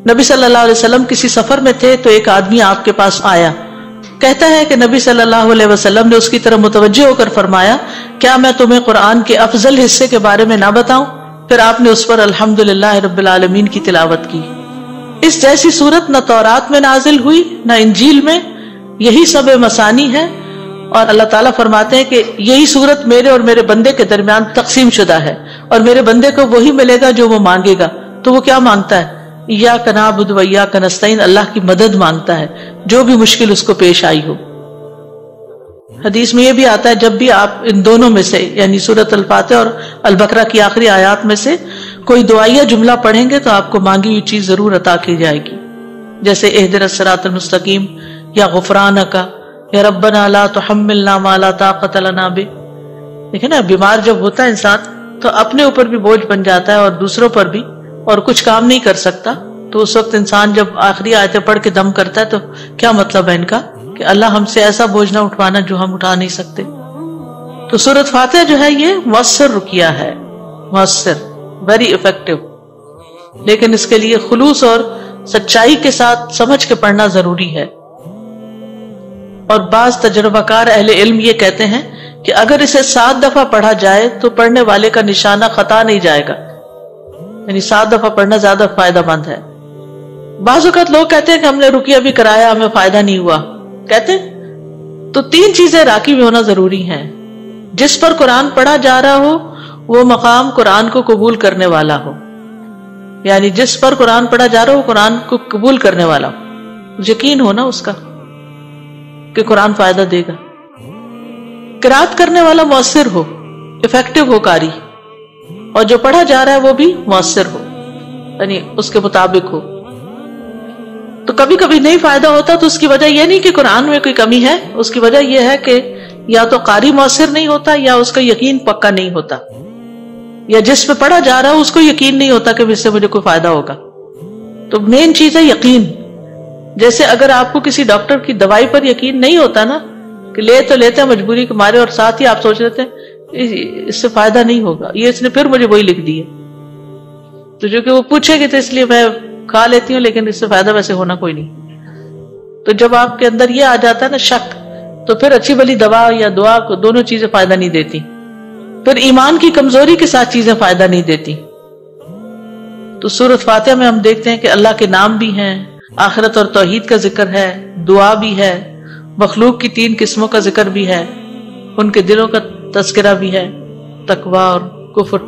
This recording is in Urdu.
نبی صلی اللہ علیہ وسلم کسی سفر میں تھے تو ایک آدمی آپ کے پاس آیا، کہتا ہے کہ نبی صلی اللہ علیہ وسلم نے اس کی طرف متوجہ ہو کر فرمایا، کیا میں تمہیں قرآن کے افضل حصے کے بارے میں نہ بتاؤں؟ پھر آپ نے اس پر الحمدللہ رب العالمین کی تلاوت کی۔ اس جیسی صورت نہ تورات میں نازل ہوئی نہ انجیل میں، یہی سب مثانی ہے، اور اللہ تعالیٰ فرماتے ہیں کہ یہی صورت میرے اور میرے بندے کے درمیان تقسیم شدہ ہے، اور میرے بندے کو وہی ملے گا جو وہ مانگے گا۔ تو وہ کیا مانگتا ہے؟ ایاک نعبد و ایاک نستعین، اللہ کی مدد مانگتا ہے جو بھی مشکل اس کو پیش آئی ہو۔ حدیث میں یہ بھی آتا ہے جب بھی آپ ان دونوں میں سے یعنی سورۃ الفاتحہ اور البقرہ کی آخری آیات میں سے کوئی دعائیہ جملہ پڑھیں گے تو آپ کو مانگی ہوئی چیز ضرور عطا کی جائے گی، جیسے اہدنا الصراط المستقیم یا غفرانک یا ربنا لا تحملنا ما لا طاقت لنا بہ۔ دیکھیں نا، بیمار جب ہوتا ہے انسان تو اپنے اوپر بھی بوجھ بن جاتا ہے اور دوسروں پر بھی، اور کچھ کام نہیں کر سکتا، تو اس وقت انسان جب آخری آیتیں پڑھ کے دم کرتا ہے تو کیا مطلب ہے ان کا کہ اللہ ہم سے ایسا بوجھ نہ اٹھوانا جو ہم اٹھا نہیں سکتے۔ تو سورۃ فاتحہ جو ہے یہ مؤثر رقیہ ہے، مؤثر، ویری افیکٹو، لیکن اس کے لیے خلوص اور سچائی کے ساتھ سمجھ کے پڑھنا ضروری ہے۔ اور بعض تجربہ کار اہل علم یہ کہتے ہیں کہ اگر اسے 7 دفعہ پڑھا جائے تو پڑھنے والے کا نشانہ خطا نہیں جائے گا، یعنی 7 دفعہ پڑھنا زیادہ فائدہ مند ہے۔ بعض اوقات لوگ کہتے ہیں کہ ہم نے رقیہ بھی کرایا ہمیں فائدہ نہیں ہوا، کہتے ہیں تو 3 چیزیں راکب میں ہونا ضروری ہیں۔ جس پر قرآن پڑھا جا رہا ہو وہ مقام قرآن کو قبول کرنے والا ہو، یعنی جس پر قرآن پڑھا جا رہا ہو قرآن کو قبول کرنے والا ہو، یقین ہو نا اس کا کہ قرآن فائدہ دے گا۔ قرات کرنے والا مؤثر ہو، افیکٹو ہو قاری، اور جو پڑھا جا رہا ہے وہ بھی مؤثر ہو، یعنی اس کے مطابق ہو۔ تو کبھی کبھی نہیں فائدہ ہوتا تو اس کی وجہ یہ نہیں کہ قرآن میں کوئی کمی ہے، اس کی وجہ یہ ہے کہ یا تو قاری مؤثر نہیں ہوتا یا اس کا یقین پکا نہیں ہوتا، یا جس پہ پڑھا جا رہا ہو اس کو یقین نہیں ہوتا کہ اس سے مجھے کوئی فائدہ ہوگا۔ تو مین چیز ہے یقین۔ جیسے اگر آپ کو کسی ڈاکٹر کی دوائی پر یقین نہیں ہوتا نا، کہ لے تو لیتے ہیں مجبوری کے مارے، اور ساتھ ہی آپ سوچ رہتے ہیں اس سے فائدہ نہیں ہوگا، یہ اس نے پھر مجھے وہی لکھ دی ہے، تو جو کہ وہ پوچھے گی تو اس لیے میں کھا لیتی ہوں لیکن اس سے فائدہ ویسے ہونا کوئی نہیں۔ تو جب آپ کے اندر یہ آ جاتا ہے نا شک، تو پھر اچھی بلی دوا یا دعا کو دونوں چیزیں فائدہ نہیں دیتی، پھر ایمان کی کمزوری کے ساتھ چیزیں فائدہ نہیں دیتی۔ تو سورۃ فاتحہ میں ہم دیکھتے ہیں کہ اللہ کے نام بھی ہیں، آخرت اور توحید کا ذکر ہے، دعا بھی ہے، مخلوق کی 3 قسموں کا ذکر بھی ہے، ان کے دلوں کا تذکرہ بھی ہے، تقوی اور کفر۔